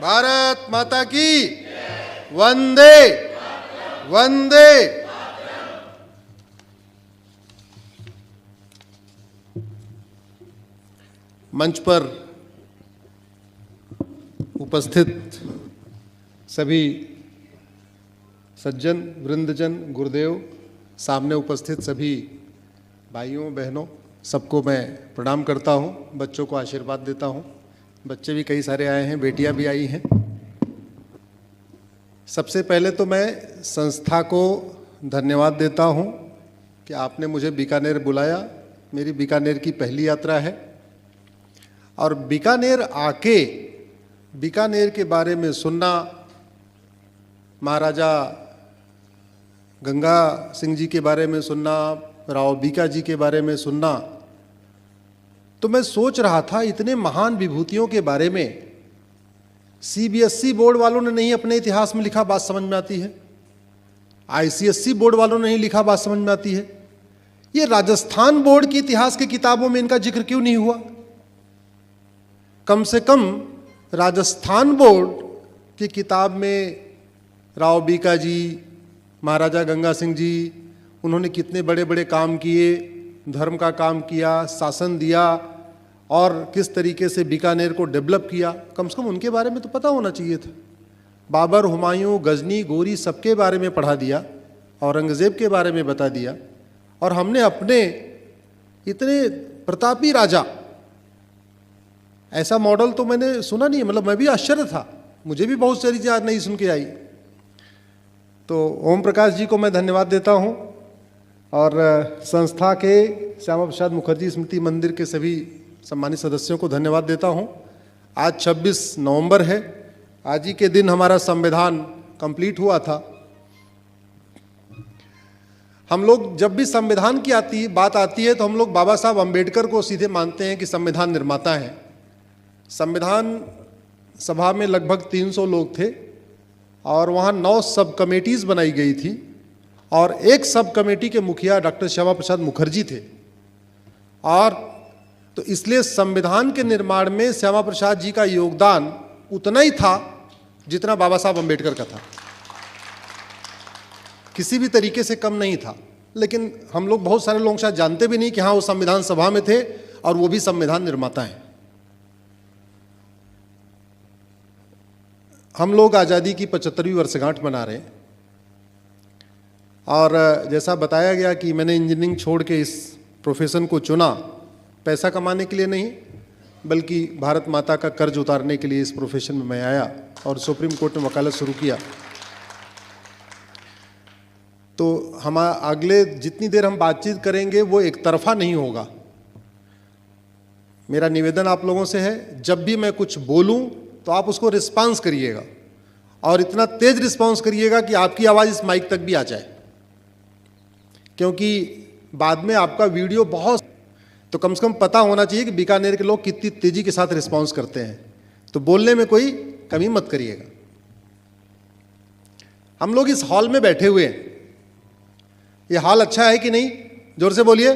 भारत माता की वंदे वंदे। मंच पर उपस्थित सभी सज्जन वृंदजन, गुरुदेव, सामने उपस्थित सभी भाइयों बहनों, सबको मैं प्रणाम करता हूँ, बच्चों को आशीर्वाद देता हूँ। बच्चे भी कई सारे आए हैं, बेटियां भी आई हैं। सबसे पहले तो मैं संस्था को धन्यवाद देता हूँ कि आपने मुझे बीकानेर बुलाया। मेरी बीकानेर की पहली यात्रा है और बीकानेर आके बीकानेर के बारे में सुनना, महाराजा गंगा सिंह जी के बारे में सुनना, राव बीका जी के बारे में सुनना, तो मैं सोच रहा था इतने महान विभूतियों के बारे में सीबीएसई बोर्ड वालों ने नहीं अपने इतिहास में लिखा, बात समझ में आती है। आईसीएसई बोर्ड वालों ने नहीं लिखा, बात समझ में आती है। ये राजस्थान बोर्ड की इतिहास की किताबों में इनका जिक्र क्यों नहीं हुआ? कम से कम राजस्थान बोर्ड की किताब में राव बीका जी, महाराजा गंगा सिंह जी, उन्होंने कितने बड़े बड़े काम किए, धर्म का काम किया, शासन दिया और किस तरीके से बीकानेर को डेवलप किया, कम से कम उनके बारे में तो पता होना चाहिए था। बाबर, हुमायूं, गजनी, गोरी सबके बारे में पढ़ा दिया, औरंगज़ेब के बारे में बता दिया, और हमने अपने इतने प्रतापी राजा, ऐसा मॉडल तो मैंने सुना नहीं है। मतलब मैं भी आश्चर्य था, मुझे भी बहुत सारी चीज़ें आज नहीं सुन के आई। तो ओम प्रकाश जी को मैं धन्यवाद देता हूँ और संस्था के श्यामा प्रसाद मुखर्जी स्मृति मंदिर के सभी सम्मानित सदस्यों को धन्यवाद देता हूँ। आज 26 नवंबर है। आज ही के दिन हमारा संविधान कंप्लीट हुआ था। हम लोग जब भी संविधान की बात आती है तो हम लोग बाबा साहब अम्बेडकर को सीधे मानते हैं कि संविधान निर्माता हैं। संविधान सभा में लगभग 300 लोग थे और वहाँ 9 सब कमेटीज़ बनाई गई थी और एक सब कमेटी के मुखिया डॉक्टर श्यामा प्रसाद मुखर्जी थे। और तो इसलिए संविधान के निर्माण में श्यामा प्रसाद जी का योगदान उतना ही था जितना बाबा साहब अम्बेडकर का था, किसी भी तरीके से कम नहीं था। लेकिन हम लोग, बहुत सारे लोग शायद जानते भी नहीं कि हाँ वो संविधान सभा में थे और वो भी संविधान निर्माता हैं। हम लोग आज़ादी की 75वीं वर्षगांठ मना रहे हैं और जैसा बताया गया कि मैंने इंजीनियरिंग छोड़ के इस प्रोफेशन को चुना, पैसा कमाने के लिए नहीं बल्कि भारत माता का कर्ज उतारने के लिए इस प्रोफेशन में मैं आया और सुप्रीम कोर्ट में वकालत शुरू किया। तो हम अगले जितनी देर हम बातचीत करेंगे वो एक तरफा नहीं होगा। मेरा निवेदन आप लोगों से है, जब भी मैं कुछ बोलूं तो आप उसको रिस्पांस करिएगा और इतना तेज रिस्पांस करिएगा कि आपकी आवाज़ इस माइक तक भी आ जाए, क्योंकि बाद में आपका वीडियो बहुत, तो कम से कम पता होना चाहिए कि बीकानेर के लोग कितनी तेज़ी के साथ रिस्पांस करते हैं। तो बोलने में कोई कमी मत करिएगा। हम लोग इस हॉल में बैठे हुए हैं, ये हॉल अच्छा है कि नहीं? जोर से बोलिए।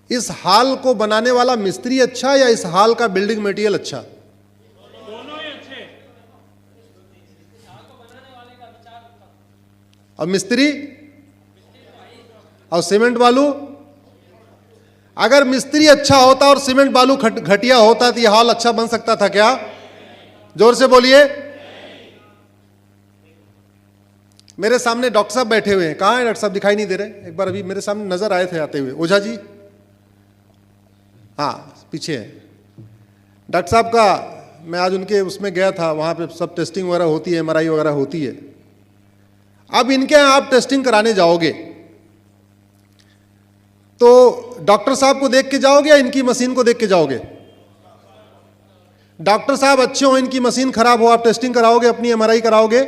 इस हॉल को बनाने वाला मिस्त्री अच्छा या इस हॉल का बिल्डिंग मटेरियल अच्छा? दोनों ही अच्छे। और मिस्त्री और सीमेंट बालू, अगर मिस्त्री अच्छा होता और सीमेंट बालू घटिया होता तो यह हॉल अच्छा बन सकता था क्या? जोर से बोलिए। मेरे सामने डॉक्टर साहब बैठे हुए हैं। कहाँ हैं डॉक्टर साहब? दिखाई नहीं दे रहे। एक बार अभी मेरे सामने नजर आए थे आते हुए। ओझा जी, हाँ पीछे है। डॉक्टर साहब का मैं आज उनके उसमें गया था, वहाँ पे सब टेस्टिंग वगैरह होती है, एमआरआई वगैरह होती है। अब इनके यहाँ आप टेस्टिंग कराने जाओगे तो डॉक्टर साहब को देख के जाओगे या इनकी मशीन को देख के जाओगे? डॉक्टर साहब अच्छे हो, इनकी मशीन खराब हो, आप टेस्टिंग कराओगे, अपनी एमआरआई कराओगे?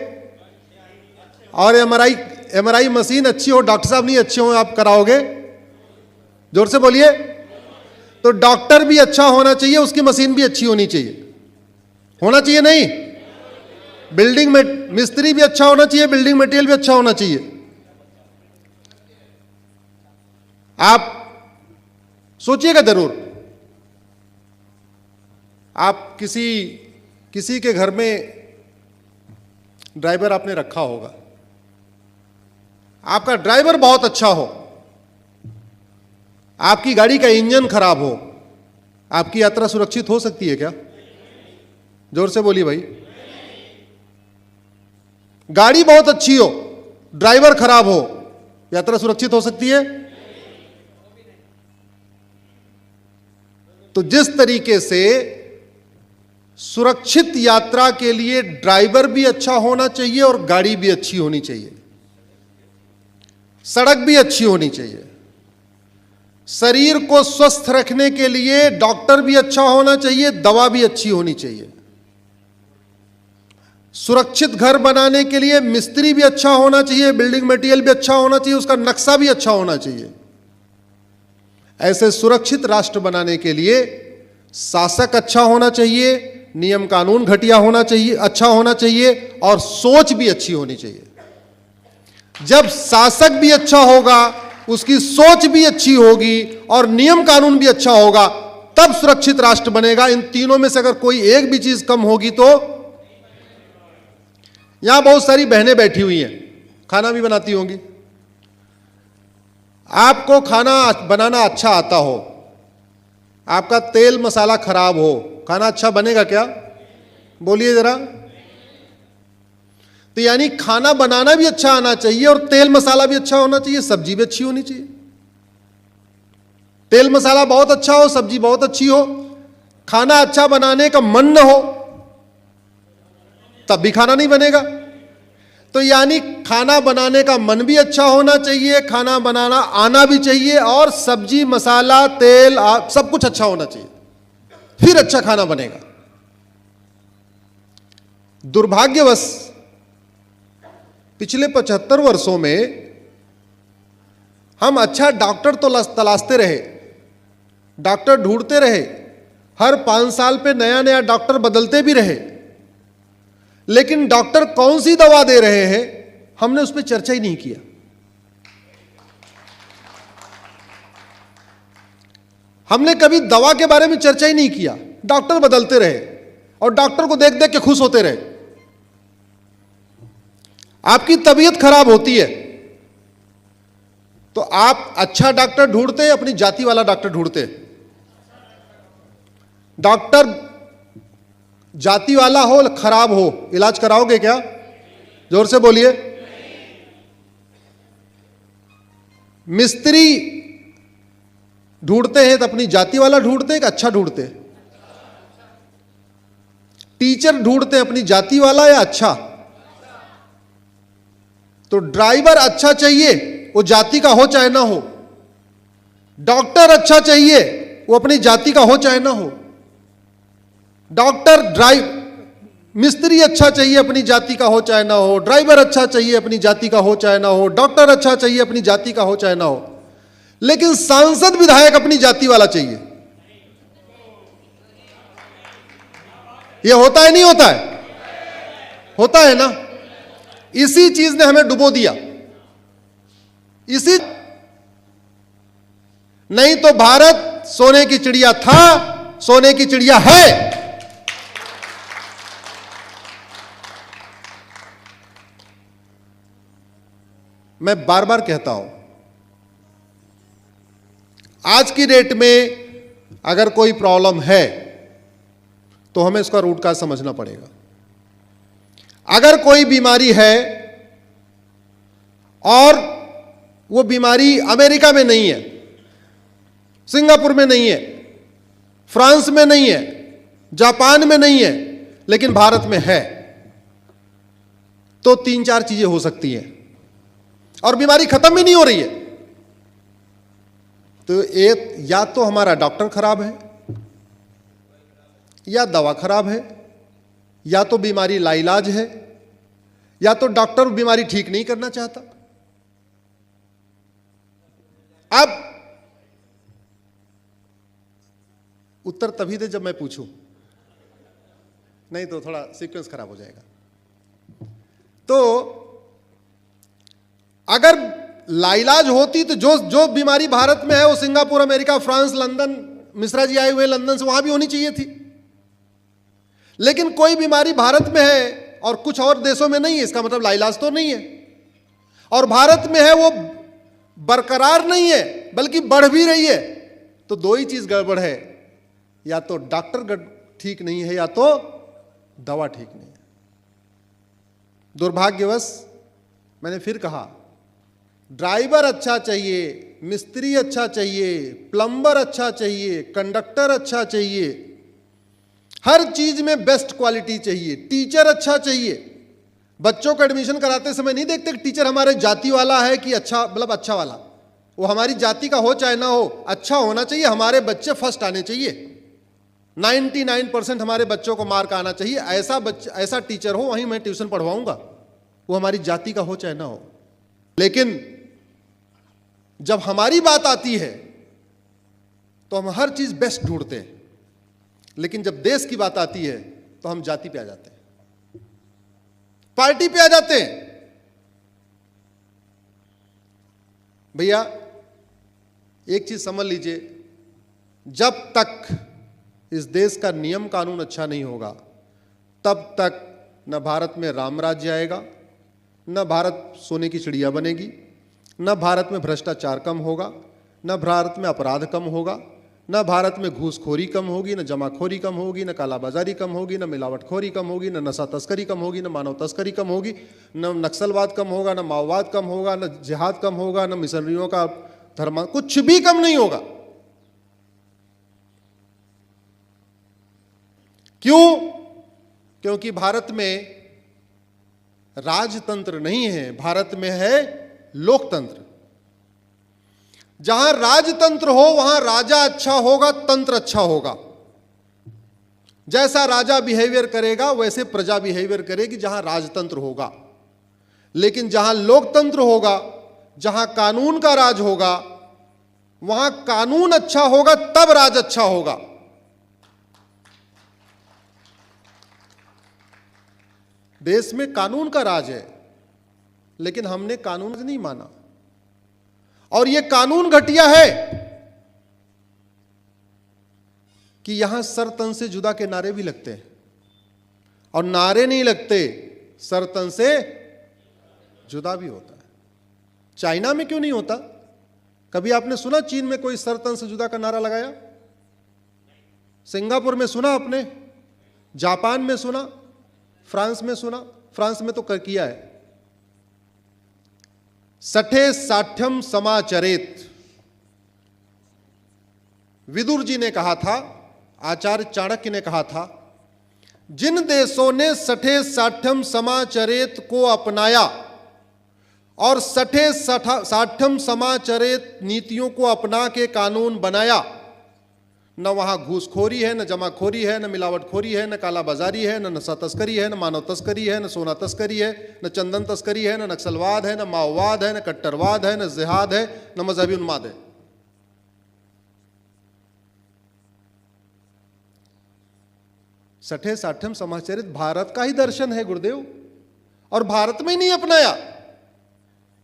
और एमआरआई मशीन अच्छी हो, डॉक्टर साहब नहीं अच्छे हो, आप कराओगे? जोर से बोलिए। तो डॉक्टर भी अच्छा होना चाहिए, उसकी मशीन भी अच्छी होनी चाहिए। होना चाहिए नहीं? बिल्डिंग में मिस्त्री भी अच्छा होना चाहिए, बिल्डिंग मटेरियल भी अच्छा होना चाहिए। आप सोचिएगा जरूर। आप किसी किसी के घर में ड्राइवर आपने रखा होगा, आपका ड्राइवर बहुत अच्छा हो, आपकी गाड़ी का इंजन खराब हो, आपकी यात्रा सुरक्षित हो सकती है क्या? जोर से बोलिए भाई। गाड़ी बहुत अच्छी हो, ड्राइवर खराब हो, यात्रा सुरक्षित हो सकती है? तो जिस तरीके से सुरक्षित यात्रा के लिए ड्राइवर भी अच्छा होना चाहिए और गाड़ी भी अच्छी होनी चाहिए, सड़क भी अच्छी होनी चाहिए, शरीर को स्वस्थ रखने के लिए डॉक्टर भी अच्छा होना चाहिए, दवा भी अच्छी होनी चाहिए, सुरक्षित घर बनाने के लिए मिस्त्री भी अच्छा होना चाहिए, बिल्डिंग मटेरियल भी अच्छा होना चाहिए, उसका नक्शा भी अच्छा होना चाहिए। ऐसे सुरक्षित राष्ट्र बनाने के लिए शासक अच्छा होना चाहिए, नियम कानून घटिया होना चाहिए, अच्छा होना चाहिए, और सोच भी अच्छी होनी चाहिए। जब शासक भी अच्छा होगा, उसकी सोच भी अच्छी होगी और नियम कानून भी अच्छा होगा, तब सुरक्षित राष्ट्र बनेगा। इन तीनों में से अगर कोई एक भी चीज कम होगी तो, यहां बहुत सारी बहनें बैठी हुई हैं, खाना भी बनाती होंगी। आपको खाना बनाना अच्छा आता हो, आपका तेल मसाला खराब हो, खाना अच्छा बनेगा क्या? बोलिए जरा। तो यानी खाना बनाना भी अच्छा आना चाहिए और तेल मसाला भी अच्छा होना चाहिए, सब्जी भी अच्छी होनी चाहिए। तेल मसाला बहुत अच्छा हो, सब्जी बहुत अच्छी हो, खाना अच्छा बनाने का मन न हो, तब भी खाना नहीं बनेगा। तो यानी खाना बनाने का मन भी अच्छा होना चाहिए, खाना बनाना आना भी चाहिए, और सब्जी मसाला तेल सब कुछ अच्छा होना चाहिए, फिर अच्छा खाना बनेगा। दुर्भाग्यवश पिछले 75 वर्षों में हम अच्छा डॉक्टर तो तलाशते रहे, डॉक्टर ढूंढते रहे, हर 5 साल पे नया नया डॉक्टर बदलते भी रहे, लेकिन डॉक्टर कौन सी दवा दे रहे हैं हमने उस पर चर्चा ही नहीं किया। हमने कभी दवा के बारे में चर्चा ही नहीं किया। डॉक्टर बदलते रहे और डॉक्टर को देख देख के खुश होते रहे। आपकी तबीयत खराब होती है तो आप अच्छा डॉक्टर ढूंढते, अपनी जाति वाला डॉक्टर ढूंढते। डॉक्टर जाति वाला हो खराब हो, इलाज कराओगे क्या? जोर से बोलिए। मिस्त्री ढूंढते हैं तो अपनी जाति वाला ढूंढते हैं कि अच्छा ढूंढते हैं? टीचर ढूंढते हैं अपनी जाति वाला या अच्छा? तो ड्राइवर अच्छा चाहिए, वो जाति का हो चाहे ना हो। डॉक्टर अच्छा चाहिए, वो अपनी जाति का हो चाहे ना हो। मिस्त्री अच्छा चाहिए, अपनी जाति का हो चाहे ना हो। ड्राइवर अच्छा चाहिए, अपनी जाति का हो चाहे ना हो। डॉक्टर अच्छा चाहिए, अपनी जाति का हो चाहे ना हो। लेकिन सांसद विधायक अपनी जाति वाला चाहिए। यह होता है नहीं होता है? होता है ना। इसी चीज ने हमें डुबो दिया। नहीं तो भारत सोने की चिड़िया था, सोने की चिड़िया है। मैं बार बार कहता हूं, आज की डेट में अगर कोई प्रॉब्लम है तो हमें उसका रूट काज समझना पड़ेगा। अगर कोई बीमारी है और वो बीमारी अमेरिका में नहीं है, सिंगापुर में नहीं है, फ्रांस में नहीं है, जापान में नहीं है, लेकिन भारत में है, तो 3-4 चीजें हो सकती हैं और बीमारी खत्म भी नहीं हो रही है। तो एक, या तो हमारा डॉक्टर खराब है, या दवा खराब है, या तो बीमारी लाइलाज है, या तो डॉक्टर बीमारी ठीक नहीं करना चाहता। अब उत्तर तभी दे जब मैं पूछूं, नहीं तो थोड़ा सीक्वेंस खराब हो जाएगा। तो अगर लाइलाज होती तो जो बीमारी भारत में है वो Singapore, America, France, London, Mishra ji आए हुए लंदन से, वहां भी होनी चाहिए थी। लेकिन कोई बीमारी भारत में है और कुछ और देशों में नहीं है, इसका मतलब लाइलाज तो नहीं है। और भारत में है वो बरकरार नहीं है बल्कि बढ़ भी रही है। तो दो ही चीज गड़बड़ है, या तो डॉक्टर ठीक नहीं है या तो दवा ठीक नहीं है। दुर्भाग्यवश मैंने फिर कहा, ड्राइवर अच्छा चाहिए, मिस्त्री अच्छा चाहिए, प्लम्बर अच्छा चाहिए, कंडक्टर अच्छा चाहिए, हर चीज में बेस्ट क्वालिटी चाहिए, टीचर अच्छा चाहिए। बच्चों को एडमिशन कराते समय नहीं देखते कि टीचर हमारे जाति वाला है कि अच्छा, मतलब अच्छा वाला, वो हमारी जाति का हो चाहे ना हो, अच्छा होना चाहिए, हमारे बच्चे फर्स्ट आने चाहिए, 99% हमारे बच्चों को मार्क आना चाहिए, ऐसा टीचर हो वहीं मैं ट्यूशन पढ़वाऊंगा, वो हमारी जाति का हो चाहे ना हो। लेकिन जब हमारी बात आती है तो हम हर चीज बेस्ट ढूंढते हैं, लेकिन जब देश की बात आती है तो हम जाति पे आ जाते हैं, पार्टी पे आ जाते हैं। भैया एक चीज समझ लीजिए, जब तक इस देश का नियम कानून अच्छा नहीं होगा तब तक न भारत में राम राज्य आएगा, न भारत सोने की चिड़िया बनेगी, न भारत में भ्रष्टाचार कम होगा, न भारत में अपराध कम होगा, न भारत में घूसखोरी कम होगी, न जमाखोरी कम होगी, न कालाबाजारी कम होगी, न मिलावटखोरी कम होगी, न नशा तस्करी कम होगी, न मानव तस्करी कम होगी, न नक्सलवाद कम होगा, न माओवाद कम होगा, न जिहाद कम होगा, न मिशनरियों का धर्म, कुछ भी कम नहीं होगा। क्यों? क्योंकि भारत में राजतंत्र नहीं है, भारत में है लोकतंत्र। जहां राजतंत्र हो वहां राजा अच्छा होगा, तंत्र अच्छा होगा। जैसा राजा बिहेवियर करेगा वैसे प्रजा बिहेवियर करेगी जहां राजतंत्र होगा। लेकिन जहां लोकतंत्र होगा, जहां कानून का राज होगा, वहां कानून अच्छा होगा तब राज अच्छा होगा। देश में कानून का राज है, लेकिन हमने कानून नहीं माना, और यह कानून घटिया है कि यहां सर तन से जुदा के नारे भी लगते हैं, और नारे नहीं लगते, सर तन से जुदा भी होता है। चाइना में क्यों नहीं होता? कभी आपने सुना चीन में कोई सर तन से जुदा का नारा लगाया? सिंगापुर में सुना आपने? जापान में सुना? फ्रांस में सुना? फ्रांस में तो कर किया है। सठे साठ्यम समाचरेत, विदुर जी ने कहा था, आचार्य चाणक्य ने कहा था, जिन देशों ने सठे साठ्यम समाचरेत को अपनाया और सठे साठ्यम समाचरेत नीतियों को अपना के कानून बनाया, न वहां घूसखोरी है, न जमाखोरी है, न मिलावटखोरी है, न कालाबाजारी है, न नशा तस्करी है, न मानव तस्करी है, न सोना तस्करी है, न चंदन तस्करी है, न नक्सलवाद है, न माओवाद है, न कट्टरवाद है, न जिहाद है, न मजहबी उन्माद है। सठे साठ्यम समाचरित भारत का ही दर्शन है गुरुदेव, और भारत में ही नहीं अपनाया,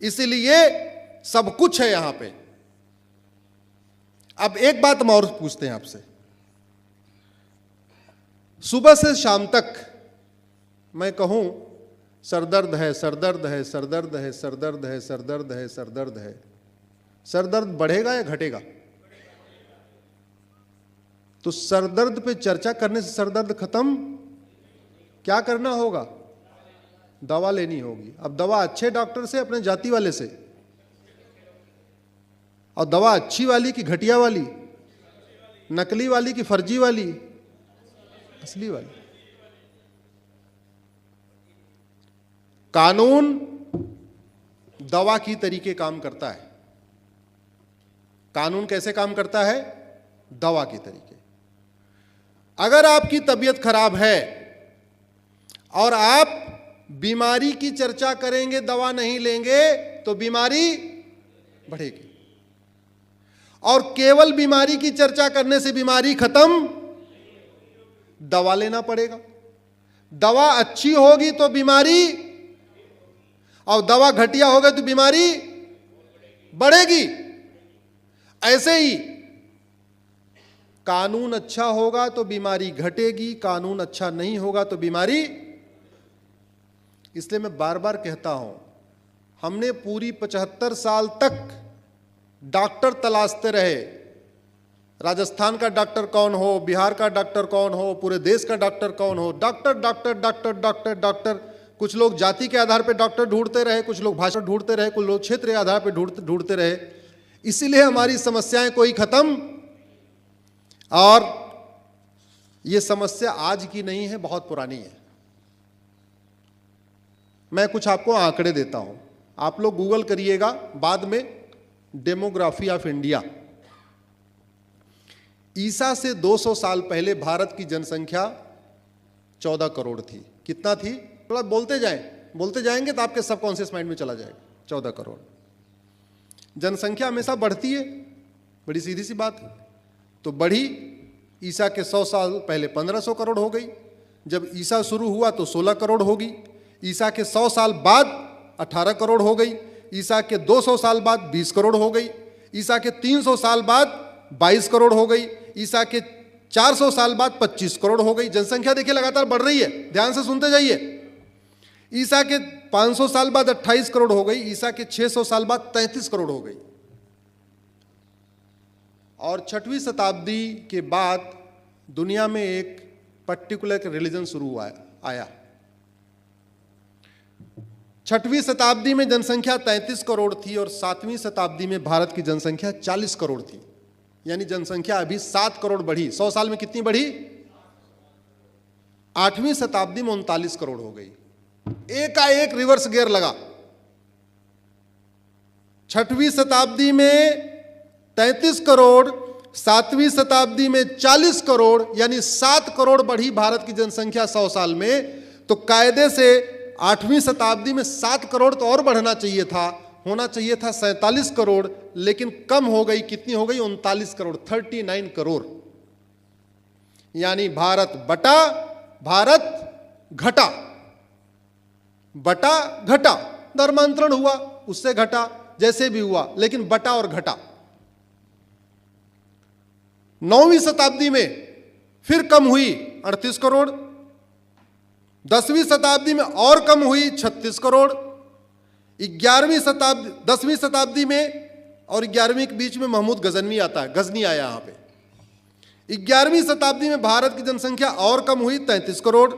इसीलिए सब कुछ है यहां पे। अब एक बात हम और पूछते हैं आपसे, सुबह से शाम तक मैं कहूं सरदर्द है, सरदर्द है, सरदर्द है, सरदर्द है, सरदर्द है, सरदर्द है, सरदर्द बढ़ेगा या घटेगा? तो सरदर्द पे चर्चा करने से सरदर्द खत्म क्या करना होगा? दवा लेनी होगी। अब दवा अच्छे डॉक्टर से, अपने जाति वाले से, और दवा अच्छी वाली कि घटिया वाली, नकली वाली कि फर्जी वाली, असली वाली? कानून दवा की तरीके काम करता है। कानून कैसे काम करता है? दवा की तरीके। अगर आपकी तबीयत खराब है और आप बीमारी की चर्चा करेंगे, दवा नहीं लेंगे, तो बीमारी बढ़ेगी, और केवल बीमारी की चर्चा करने से बीमारी खत्म, दवा लेना पड़ेगा। दवा अच्छी होगी तो बीमारी, और दवा घटिया होगी तो बीमारी बढ़ेगी। ऐसे ही कानून अच्छा होगा तो बीमारी घटेगी, कानून अच्छा नहीं होगा तो बीमारी। इसलिए मैं बार बार कहता हूं, हमने पूरी 75 साल तक डॉक्टर तलाशते रहे। राजस्थान का डॉक्टर कौन हो, बिहार का डॉक्टर कौन हो, पूरे देश का डॉक्टर कौन हो, doctor doctor doctor doctor doctor. कुछ लोग जाति के आधार पर डॉक्टर ढूंढते रहे, कुछ लोग भाषा ढूंढते रहे, कुछ लोग क्षेत्र के आधार पर ढूंढते रहे। इसीलिए हमारी समस्याएं कोई खत्म, और ये समस्या आज की नहीं है, बहुत पुरानी है। मैं कुछ आपको आंकड़े देता हूं, आप लोग गूगल करिएगा बाद में, डेमोग्राफी ऑफ इंडिया। ईसा से 200 साल पहले भारत की जनसंख्या 14 करोड़ थी। कितना थी? थोड़ा बोलते जाएंगे तो आपके सबकॉन्शियस माइंड में चला जाएगा। 14 करोड़। जनसंख्या हमेशा बढ़ती है, बड़ी सीधी सी बात है। तो बढ़ी, ईसा के 100 साल पहले 1500 करोड़ हो गई। जब ईसा शुरू हुआ तो 16 करोड़ होगी। ईसा के 100 साल बाद 18 करोड़ हो गई। ईसा के 200 साल बाद 20 करोड़ हो गई। ईसा के 300 साल बाद 22 करोड़ हो गई। ईसा के 400 साल बाद 25 करोड़ हो गई। जनसंख्या देखिए लगातार बढ़ रही है, ध्यान से सुनते जाइए। ईसा के 500 साल बाद 28 करोड़ हो गई। ईसा के 600 साल बाद 33 करोड़ हो गई। और 6वीं शताब्दी के बाद दुनिया में एक पर्टिकुलर रिलीजन शुरू आया। 6वीं शताब्दी में जनसंख्या 33 करोड़ थी और 7वीं शताब्दी में भारत की जनसंख्या 40 करोड़ थी। यानी जनसंख्या अभी 7 करोड़ बढ़ी। 100 साल में कितनी बढ़ी? 8वीं शताब्दी में 39 करोड़ हो गई। एकाएक रिवर्स गियर लगा। 6वीं शताब्दी में 33 करोड़, 7वीं शताब्दी में 40 करोड़, यानी 7 करोड़ बढ़ी भारत की जनसंख्या 100 साल में। तो कायदे से 8वीं शताब्दी में 7 करोड़ तो और बढ़ना चाहिए था, होना चाहिए था 47 करोड़, लेकिन कम हो गई। कितनी हो गई? 39 करोड़, 39 करोड़। यानी भारत बटा, भारत घटा, बटा घटा, धर्मांतरण हुआ, उससे घटा, जैसे भी हुआ, लेकिन बटा और घटा। 9वीं शताब्दी में फिर कम हुई, 38 करोड़। 10वीं शताब्दी में और कम हुई, 36 करोड़। 10वीं शताब्दी में और 11वीं के बीच में महमूद गजनवी आता है, गजनी आया यहां पे। 11वीं शताब्दी में भारत की जनसंख्या और कम हुई, 33 करोड़।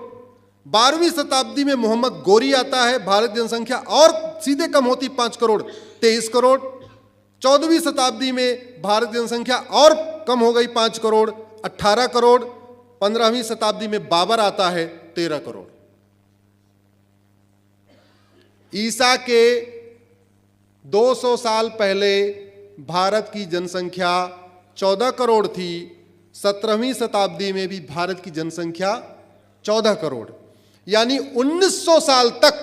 12वीं शताब्दी में मोहम्मद गोरी आता है, भारत की जनसंख्या और सीधे कम होती 5 करोड़, 23 करोड़। 14वीं शताब्दी में भारत की जनसंख्या और कम हो गई 5 करोड़, 18 करोड़। 15वीं शताब्दी में बाबर आता है, 13 करोड़। ईसा के 200 साल पहले भारत की जनसंख्या 14 करोड़ थी। 17वीं शताब्दी में भी भारत की जनसंख्या 14 करोड़। यानी 1900 साल तक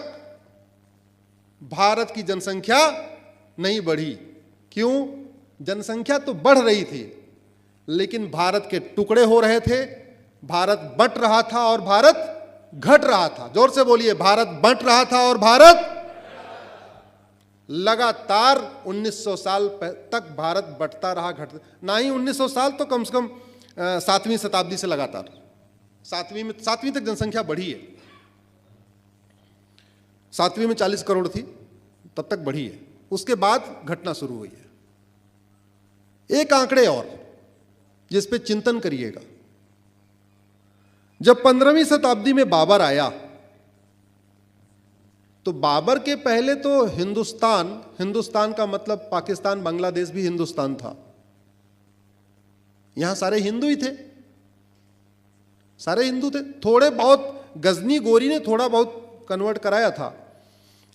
भारत की जनसंख्या नहीं बढ़ी। क्यों? जनसंख्या तो बढ़ रही थी, लेकिन भारत के टुकड़े हो रहे थे, भारत बंट रहा था और भारत घट रहा था। जोर से बोलिए, भारत बंट रहा था और भारत लगातार 1900 साल तक भारत बढ़ता रहा, घटता ना ही 1900 साल तो कम से कम 7वीं शताब्दी से लगातार 7वीं तक जनसंख्या बढ़ी है। 7वीं में 40 करोड़ थी, तब तक बढ़ी है, उसके बाद घटना शुरू हुई है। एक आंकड़े और जिस पे चिंतन करिएगा। जब 15वीं शताब्दी में बाबर आया तो बाबर के पहले तो हिंदुस्तान का मतलब पाकिस्तान, बांग्लादेश भी हिंदुस्तान था। यहां सारे हिंदू ही थे, सारे हिंदू थे। थोड़े बहुत गजनी गोरी ने थोड़ा बहुत कन्वर्ट कराया था,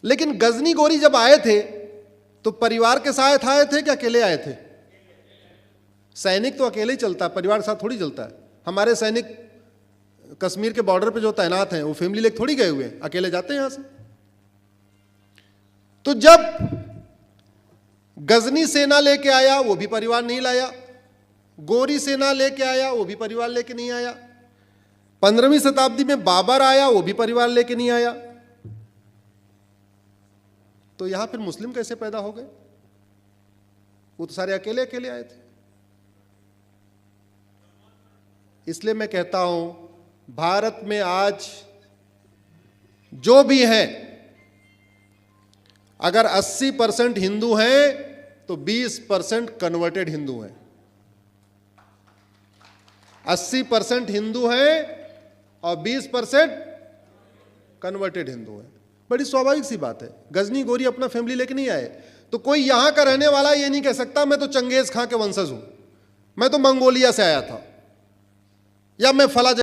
लेकिन गजनी गोरी जब आए थे तो परिवार के साथ आए थे कि अकेले आए थे? सैनिक तो अकेले ही चलता है, परिवार के साथ थोड़ी चलता है। हमारे सैनिक कश्मीर के बॉर्डर पे जो तैनात हैं वो फैमिली लेके थोड़ी गए हुए हैं, अकेले जाते हैं यहां से। तो जब गजनी सेना लेके आया वो भी परिवार नहीं लाया, गोरी सेना लेके आया वो भी परिवार लेके नहीं आया, 15वीं शताब्दी में बाबर आया वो भी परिवार लेके नहीं आया। तो यहां फिर मुस्लिम कैसे पैदा हो गए? वो तो सारे अकेले अकेले आए थे। इसलिए मैं कहता हूं, भारत में आज जो भी हैं, अगर 80% हिंदू हैं तो 20% कन्वर्टेड हिंदू हैं। 80% हिंदू हैं और 20% कन्वर्टेड हिंदू हैं। बड़ी स्वाभाविक सी बात है। गजनी गोरी अपना फैमिली लेके नहीं आए, तो कोई यहां का रहने वाला ये नहीं कह सकता मैं तो चंगेज खां के वंशज हूं, मैं तो मंगोलिया से आया था, या मैं फला